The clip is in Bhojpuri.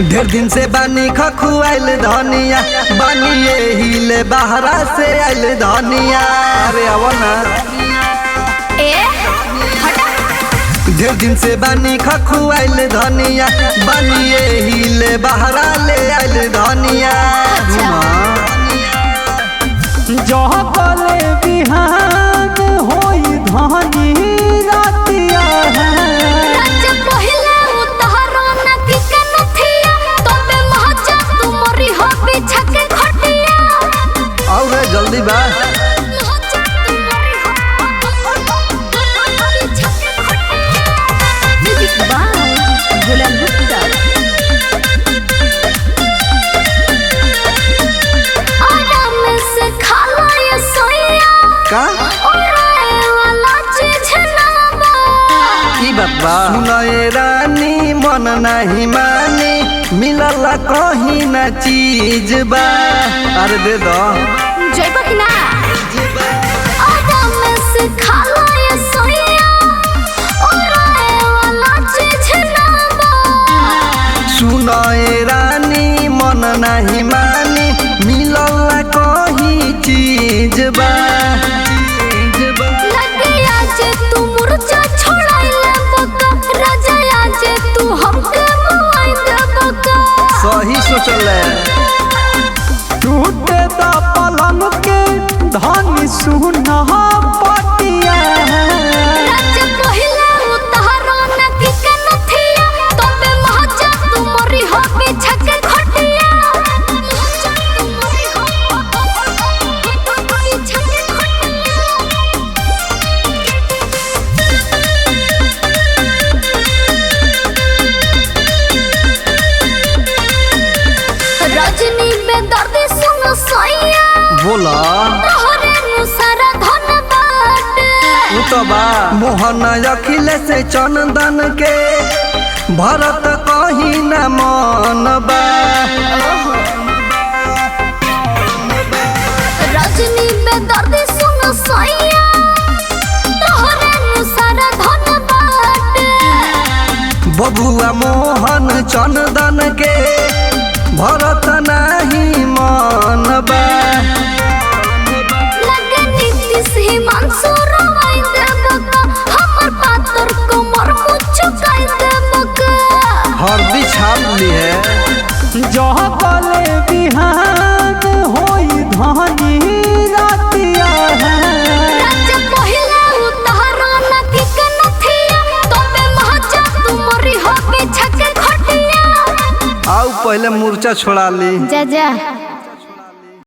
ढेर दिन से बानी खखुआइल धनिया बानी हिले बहरा से आइल धनिया। अरे आव ना ढेर दिन से बानी खखुआइल धनिया बानी हिले बहरा ले आइल धनिया। जहले बिहान होई धनी रातिया और जल्दी बा का सुनए रानी मन नहीं मानी मिलल कहीं ना चीज बा। अरे दे दो जइबा कि ना सुनए रानी मन नहीं मानी मिलल कहीं चीज बा। सही सोचल टूटे द पलंग के धनी सुना पटिया बोला मोहन अखिलेश चंदन के भरत कहीं न मन बा। रजनी बेदर्दी सुन सैया तोहरे अनुसार धन बाटे बबुआ मोहन चंदन के भरत नहीं मन बा। हरदी छाप ली है जहले बिहान होई धनी रातिया आओ पहले मूर्छा छोड़ा ली जा जा।